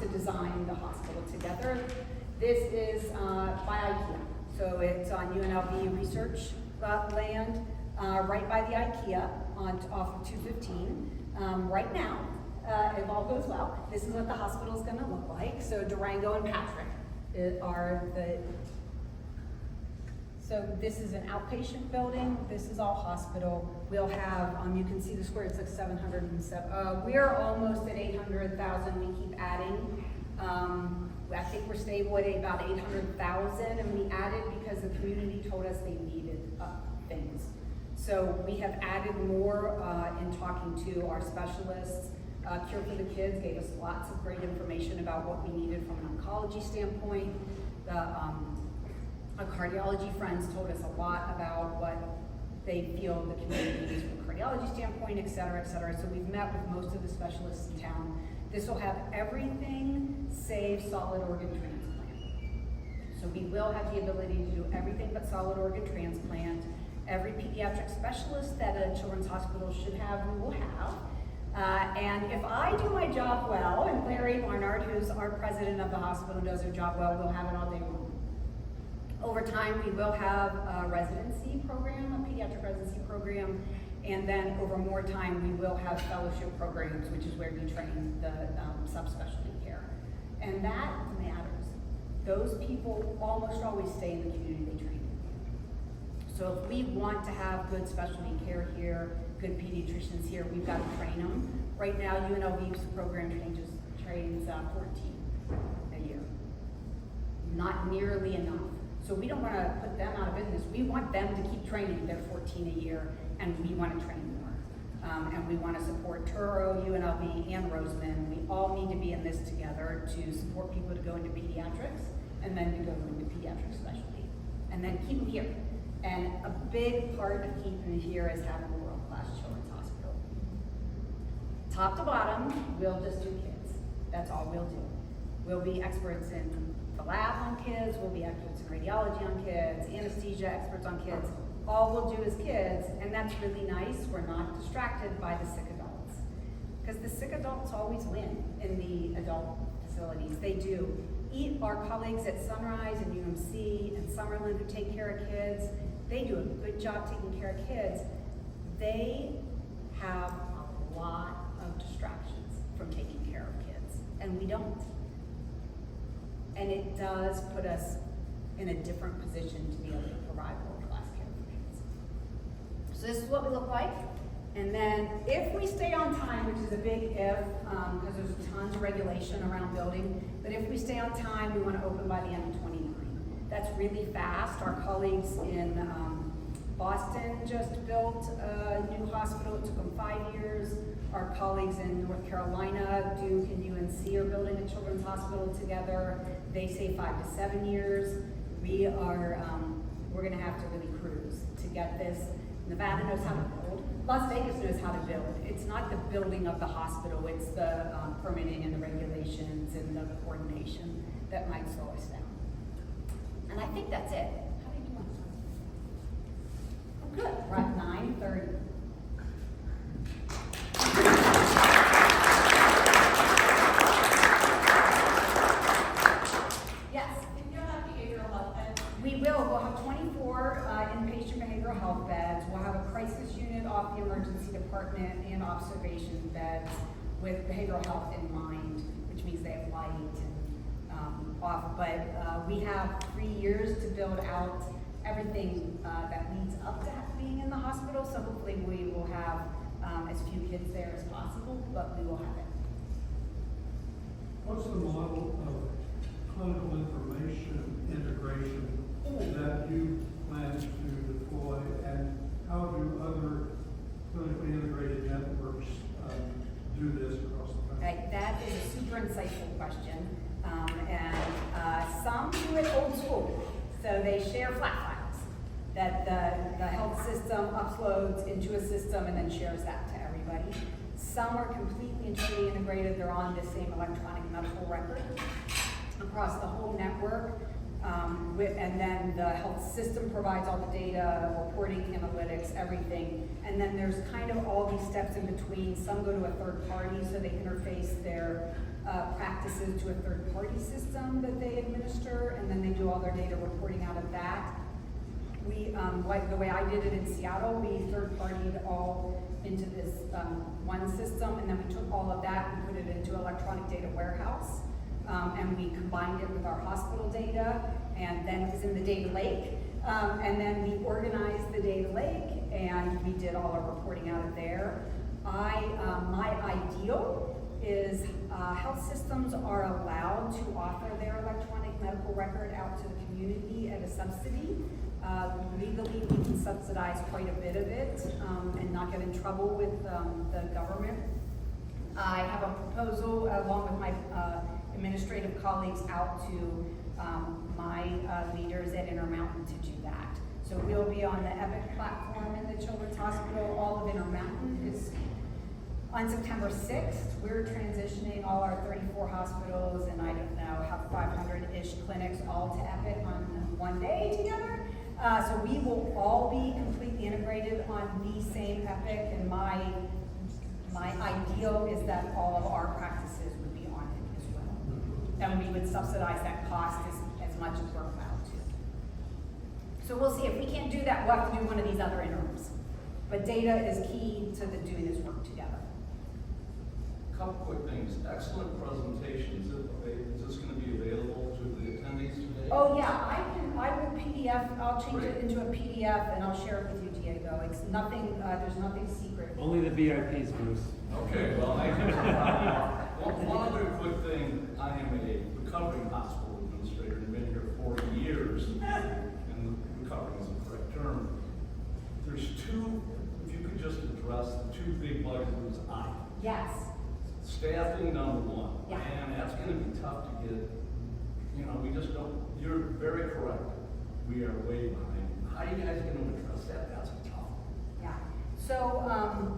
to design the hospital together. This is by IKEA. So it's on UNLV research land, right by the IKEA off of 215. Right now, if all goes well, this is what the hospital is going to look like. So Durango and Patrick are so this is an outpatient building. This is all hospital. We'll have, you can see the square, it's like 707. We're almost at 800,000. We keep adding. I think we're stable at about 800,000, and we added because the community told us they needed things. So we have added more in talking to our specialists. Cure for the Kids gave us lots of great information about what we needed from an oncology standpoint. Our cardiology friends told us a lot about what they feel the community needs from a cardiology standpoint, et cetera, et cetera. So we've met with most of the specialists in town. This will have everything save solid organ transplant. So we will have the ability to do everything but solid organ transplant. Every pediatric specialist that a children's hospital should have, we will have. And if I do my job well, and Larry Barnard, who's our president of the hospital, does her job well, we'll have it all day long. Over time, we will have a residency program, a pediatric residency program, and then over more time, we will have fellowship programs, which is where we train the subspecialty care. And that matters. Those people almost always stay in the community they train in. So if we want to have good specialty care here, good pediatricians here, we've got to train them. Right now, UNLV's program trains 14 a year. Not nearly enough. So we don't want to put them out of business. We want them to keep training their 14 a year, and we want to train more. And we want to support Truro, UNLV, and Roseman. We all need to be in this together to support people to go into pediatrics, and then to go into pediatric specialty. And then keep them here. And a big part of keeping them here is having a world-class children's hospital. Top to bottom, we'll just do kids. That's all we'll do. We'll be experts in the lab on kids, we'll be experts in radiology on kids, anesthesia experts on kids. All we'll do is kids, and that's really nice. We're not distracted by the sick adults. Because the sick adults always win in the adult facilities. They do. Our colleagues at Sunrise and UMC and Summerlin who take care of kids, they do a good job taking care of kids. They have a lot of distractions from taking care of kids, and we don't. And it does put us in a different position to be able to provide world-class care for kids. So this is what we look like. And then if we stay on time, which is a big if, because there's tons of regulation around building, but if we stay on time, we want to open by the end of 29. That's really fast. Our colleagues in Boston just built a new hospital. It took them 5 years. Our colleagues in North Carolina, Duke and UNC, are building a children's hospital together. They say 5 to 7 years. We are, we're going to have to really cruise to get this. Nevada knows how to build. Las Vegas knows how to build. It's not the building of the hospital, it's the permitting and the regulations and the coordination that might slow us down. And I think that's it. How do you do on time? Good, we're at 9:30. We'll have 24 inpatient behavioral health beds. We'll have a crisis unit off the emergency department and observation beds with behavioral health in mind, which means they have light and off. But we have 3 years to build out everything that leads up to being in the hospital. So hopefully we will have as few kids there as possible, but we will have it. What's the model of clinical information integration that you plan to deploy, and how do other clinically integrated networks do this across the country? Okay, that is a super insightful question, and some do it old school, so they share flat files that the health system uploads into a system and then shares that to everybody. Some are completely and truly integrated. They're on the same electronic medical record across the whole network. And then the health system provides all the data, reporting, analytics, everything. And then there's kind of all these steps in between. Some go to a third party, so they interface their practices to a third party system that they administer, and then they do all their data reporting out of that. We, like the way I did it in Seattle, we third partied all into this one system, and then we took all of that and put it into electronic data warehouse. And we combined it with our hospital data, and then it was in the data lake. And then we organized the data lake, and we did all our reporting out of there. My ideal is health systems are allowed to offer their electronic medical record out to the community at a subsidy. Legally, we can subsidize quite a bit of it and not get in trouble with the government. I have a proposal along with my administrative colleagues out to my leaders at Intermountain to do that. So we'll be on the EPIC platform in the Children's Hospital. All of Intermountain is on September 6th. We're transitioning all our 34 hospitals and I don't know, have 500-ish clinics all to EPIC on one day together. So we will all be completely integrated on the same EPIC, and my ideal is that all of our practices would be on it as well. And we would subsidize that cost as much as we're allowed to. So we'll see. If we can't do that, we'll have to do one of these other interims. But data is key to doing this work together. Couple quick things. Excellent presentation. Is this going to be available to the attendees today? Oh yeah, I will PDF. I'll change it into a PDF and I'll share it with you, Diego. It's nothing. There's nothing secret. Only the VIPs, Bruce. Okay. Well, one other quick thing. I am a recovering hospital administrator and been here 40 years. And recovering is the correct term. There's two. If you could just address the two big bugaboo's I. Yes. Staffing, number one. Yeah. And that's going to be tough to get. You know, we just don't. You're very correct. We are way behind. How are you guys going to address that? That's a tough one. Yeah. So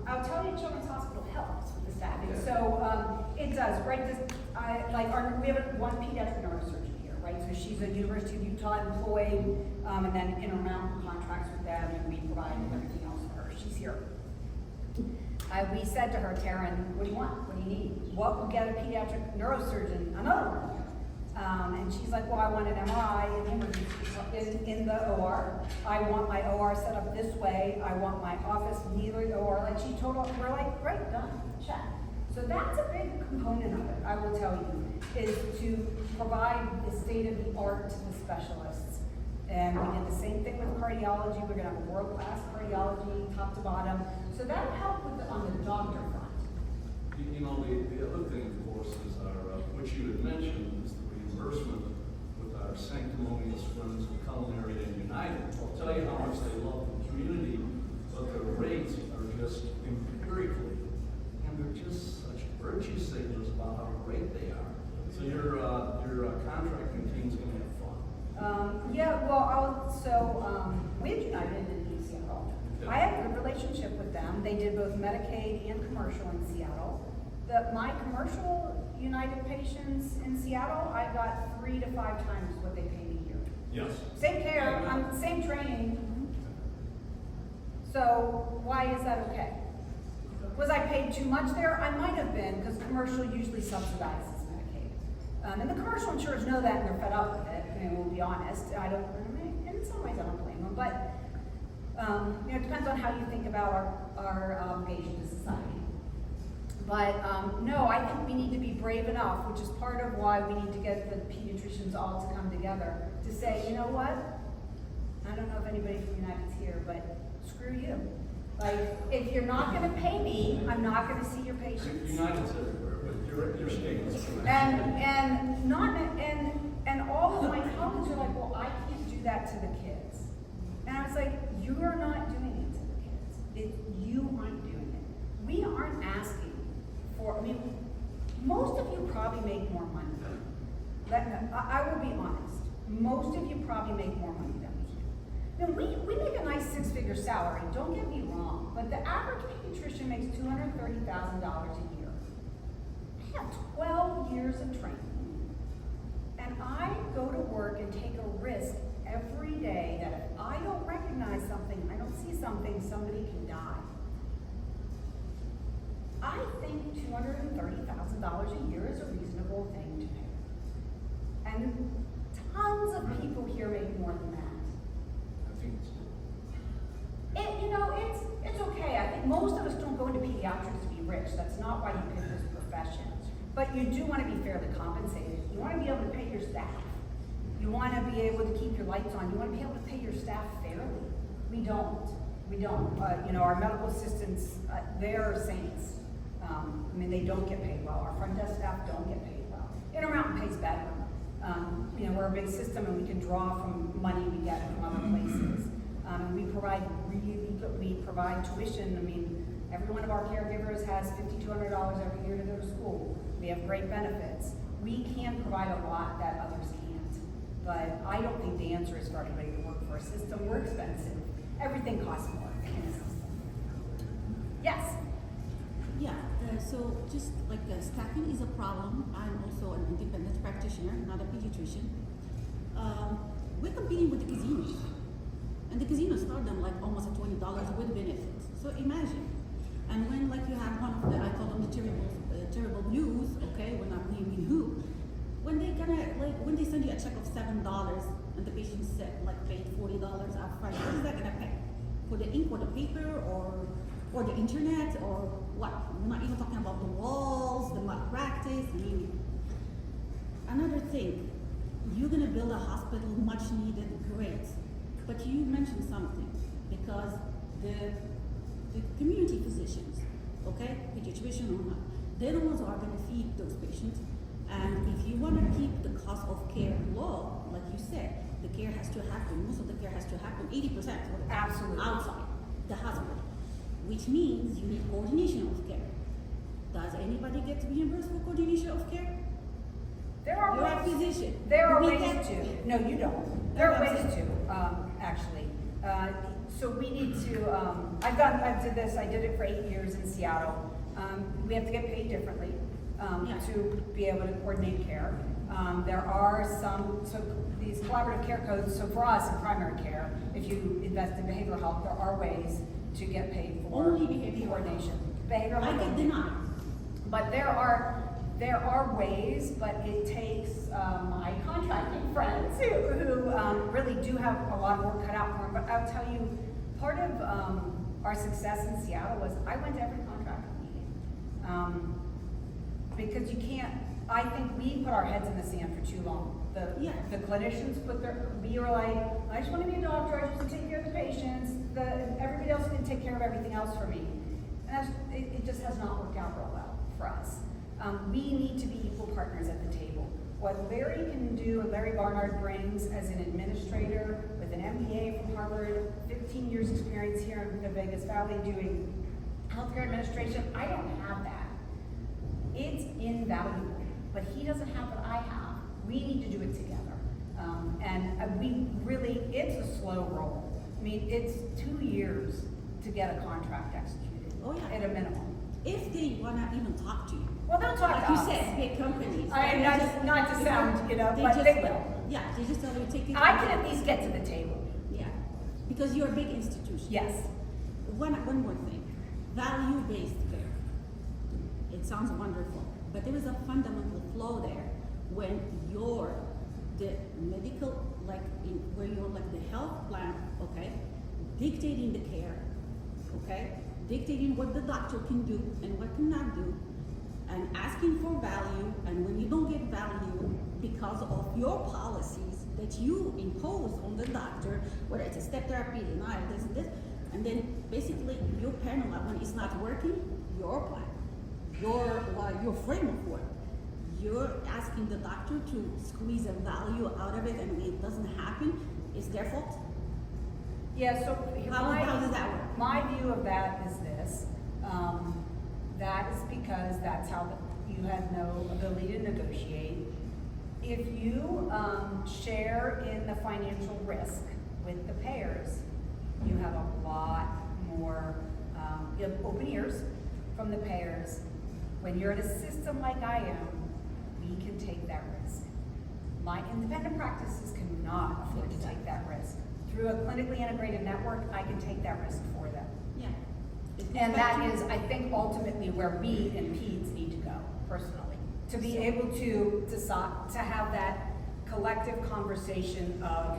I'll tell you, Children's Hospital helps with the staffing. Okay. So it does, right? We have one pediatric neurosurgeon here, right? So she's a University of Utah employee, and then Intermountain contracts with them, and we provide everything else for her. She's here. We said to her, Taryn, what do you want? What do you need? What will get a pediatric neurosurgeon another one? And she's like, well, I want an MRI in the OR. I want my OR set up this way. I want my office near the OR. Like she told us, we're like, great, done, check. So that's a big component of it, I will tell you, is to provide the state of the art to the specialists. And we did the same thing with cardiology. We're gonna have a world-class cardiology, top to bottom. So that'll help with on the doctor front. You know, the other thing, of course, is our, which you had mentioned, is the reimbursement with our sanctimonious friends of Culinary and United. I'll tell you how much they love the community, but their rates are just empirically, and they're just such virtue signals about how great they are. So your contracting team's going to have fun. Yeah, well, we have United in Seattle. I have a good relationship with them. They did both Medicaid and commercial in Seattle. My commercial United patients in Seattle, I got 3 to 5 times what they pay me here. Yes. Same care, same training. So why is that okay? Was I paid too much there? I might have been, because commercial usually subsidizes Medicaid. And the commercial insurers know that and they're fed up with it, and we'll be honest. In some ways I don't blame them, but it depends on how you think about our obligation to society. But no, I think we need to be brave enough, which is part of why we need to get the pediatricians all to come together to say, you know what? I don't know if anybody from United's here, but screw you. Like, if you're not going to pay me, I'm not going to see your patients. United's everywhere, but your statement's correct. And all of my colleagues are like, well, I can't do that to the kids. And I was like, you are not doing it to the kids. You aren't doing it. We aren't asking for, most of you probably make more money. I will be honest. Most of you probably make more money than we do. Now, we make a nice 6-figure salary, don't get me wrong, but the average pediatrician makes $230,000 a year. I have 12 years of training. And I go to work and take a risk every day that if I don't recognize something, I don't see something, somebody can die. I think $230,000 a year is a reasonable thing to pay. And tons of people here make more than that. I think it's It's okay. I think most of us don't go into pediatrics to be rich. That's not why you pick this profession. But you do want to be fairly compensated. You want to be able to pay your staff. You want to be able to keep your lights on. You want to be able to pay your staff fairly. We don't. Our medical assistants, they're saints. They don't get paid well. Our front desk staff don't get paid well. Intermountain pays better. We're a big system and we can draw from money we get from other places. And we provide we provide tuition. I mean, every one of our caregivers has $5,200 every year to go to school. We have great benefits. We can provide a lot that others can't. But I don't think the answer is for everybody to work for a system. We're expensive. Everything costs more in a system. Yes? Yeah, so just like staffing is a problem. I'm also an independent practitioner, not a pediatrician. We're competing with the casinos. And the casinos start them like almost at $20 with benefits. So imagine. And when like you have one of the, I call them the terrible blues, okay, we're not naming who, when they when they send you a check of $7 and the patient said like paid $40 upfront, what is that gonna pay? For the ink or the paper or the internet or what? We're not even talking about the walls, the malpractice. I mean, another thing, you're gonna build a hospital, much needed, great. But you mentioned something, because the community physicians, okay, pediatrician or not, they're the ones who are gonna feed those patients. And if you wanna keep the cost of care low, like you said, the care has to happen, most of the care has to happen 80% Absolutely. outside the hospital, which means you need coordination of care. Does anybody get reimbursed for coordination of care? There are You're a ways. physician. There are We ways get- to. No, you don't. There are ways to, actually. So we need to, I did it for 8 years in Seattle. We have to get paid differently, Yeah. to be able to coordinate care. There are so these collaborative care codes, so for us in primary care, if you invest in behavioral health, there are ways to get paid for Only behavioral coordination. Behavioral I health. get denied. But there are ways, but it takes my contracting friends who really do have a lot of work cut out for them. But I'll tell you, part of our success in Seattle was I went to every contractor meeting. Because you can't, I think we put our heads in the sand for too long. The clinicians we were like, I just want to be a doctor, I just want to take care of the patients, everybody else can take care of everything else for me. And it just has not worked out real well for us. We need to be equal partners at the table. What Larry can do, and Larry Barnard brings as an administrator with an MBA from Harvard, 15 years experience here in the Vegas Valley doing healthcare administration, I don't have that. It's invaluable, but he doesn't have what I have. We need to do it together. It's a slow roll. I mean, it's 2 years to get a contract executed. Oh, yeah. At a minimum. If they wanna even talk to you. Well, they'll talk Like to you us. said, big companies. I mean, not to sound, but they will. Yeah, they just tell you take it. I can at least get to the table. Yeah, because you're a big institution. Yes. One more thing, value-based care. It sounds wonderful, but there is a fundamental flaw there when you're the medical, where you're like the health plan, okay, dictating the care, okay, dictating what the doctor can do and what cannot do, and asking for value, and when you don't get value because of your policies that you impose on the doctor, whether it's a step therapy, denial, this and this, and then basically your panel, when it's not working, your plan, your frame of work, you're asking the doctor to squeeze a value out of it, and when it doesn't happen, it's their fault. Yeah, so How does that work? My view of that is this. That is because that's how you have no ability to negotiate. If you share in the financial risk with the payers, you have a lot more, you have open ears from the payers. When you're in a system like I am, we can take that risk. My independent practices cannot afford to take that risk. Through a clinically integrated network, I can take that risk for them. Yeah. And that is, I think, ultimately where we and PEDS need to go, personally. To be able to have that collective conversation of,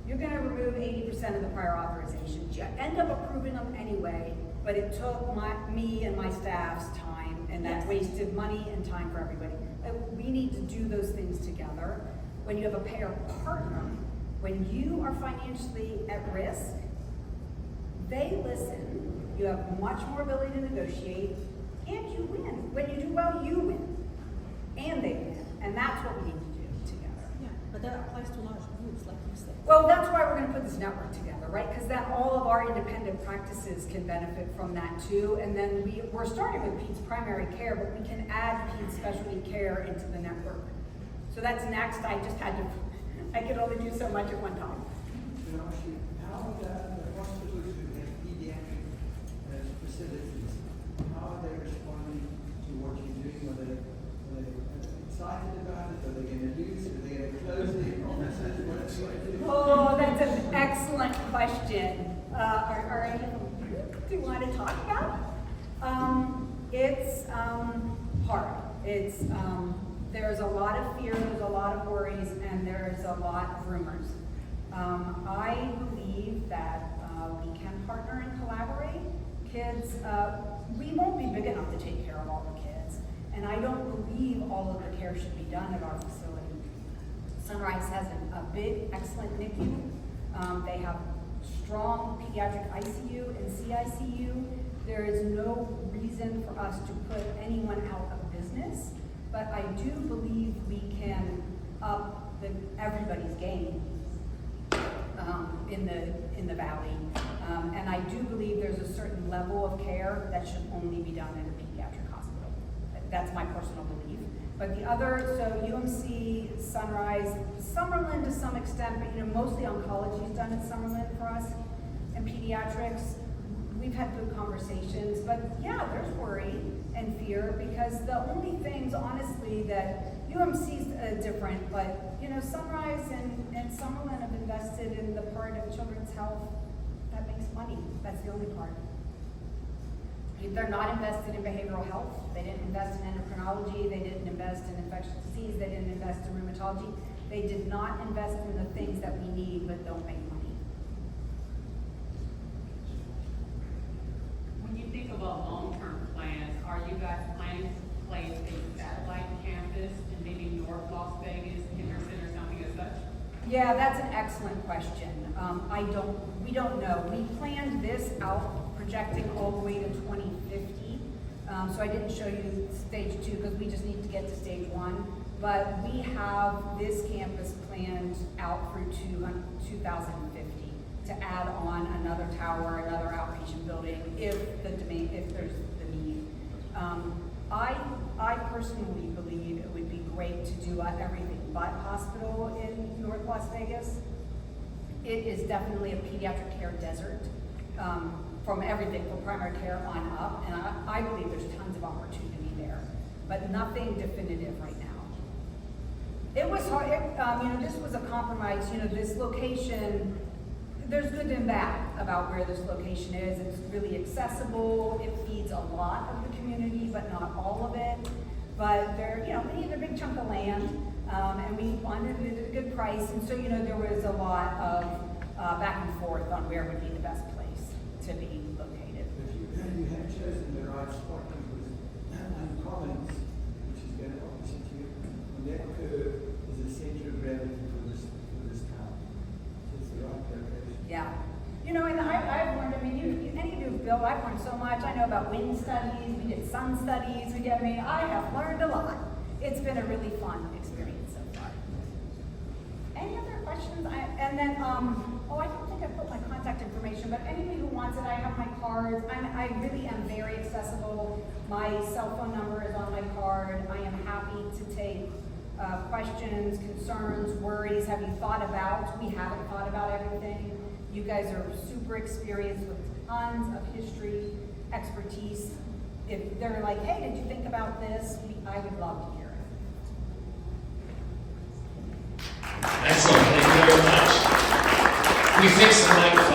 you're gonna remove 80% of the prior authorizations. You end up approving them anyway, but it took me and my staff's time, and that Yes. wasted money and time for everybody. We need to do those things together. When you have a payer partner, when you are financially at risk, they listen, you have much more ability to negotiate, and you win. When you do well, you win. And they win. And that's what we need to do together. Yeah, but but that applies to large groups, like you said. Well, that's why we're gonna put this network together, right? Because then all of our independent practices can benefit from that too. And then we're starting with Pete's primary care, but we can add Pete's specialty care into the network. So that's next. I could only do so much at one time. Can I ask you, how the hospitals who have pediatric facilities, how are they responding to what you're doing? Are they excited about it? Are they going to use it? Are they going to close the offices? What's going to do? Oh, that's an excellent question. Are any of them, do you want to talk about? It's hard. There's a lot of fear, there's a lot of worries, and there's a lot of rumors. I believe that we can partner and collaborate. Kids, we won't be big enough to take care of all the kids, and I don't believe all of the care should be done at our facility. Sunrise has a big, excellent NICU. They have strong pediatric ICU and CICU. There is no reason for us to put anyone out of business, but I do believe we can up everybody's game in the valley. And I do believe there's a certain level of care that should only be done in a pediatric hospital. That's my personal belief. But the other, so UMC, Sunrise, Summerlin to some extent, but mostly oncology is done at Summerlin for us, and pediatrics. We've had good conversations, but yeah, there's worry and fear because the only things, honestly, that UMC's different, but Sunrise and Summerlin have invested in the part of children's health that makes money. That's the only part. They're not invested in behavioral health. They didn't invest in endocrinology. They didn't invest in infectious disease. They didn't invest in rheumatology. They did not invest in the things that we need but don't make money. When you think about long-term plans, are you guys planning to place a satellite campus in maybe North Las Vegas, Henderson, or something as such? Yeah, that's an excellent question. We don't know. We planned this out projecting all the way to 2050. So I didn't show you stage 2 because we just need to get to stage 1. But we have this campus planned out through 2050 to add on another tower, another outpatient building, if there's the need. I personally believe it would be great to do everything but hospital in North Las Vegas. It is definitely a pediatric care desert, from everything from primary care on up, and I believe there's tons of opportunity there, but nothing definitive right now. It was hard, this was a compromise, this location, there's good and bad about where this location is. It's really accessible, it feeds a lot of the community, but not all of it. But we needed a big chunk of land, and we wanted it at a good price, and so there was a lot of back and forth on where would be the best place to be located. If you have chosen the right spot, because Commons, which is going opposite you, on that curve is a center of gravity for this town. So it's the right location. Yeah. And I've learned, any of you have built, I've learned so much. I know about wind studies, we did sun studies, I have learned a lot. It's been a really fun experience so far. Any other questions? I don't think I put my contact information, but anybody who wants it, I have my cards. I really am very accessible. My cell phone number is on my card. I am happy to take questions, concerns, worries. Have you thought about? We haven't thought about everything. You guys are super experienced with tons of history, expertise. If they're like, hey, did you think about this? I would love to hear it. Excellent, thank you very much. We fixed the microphone.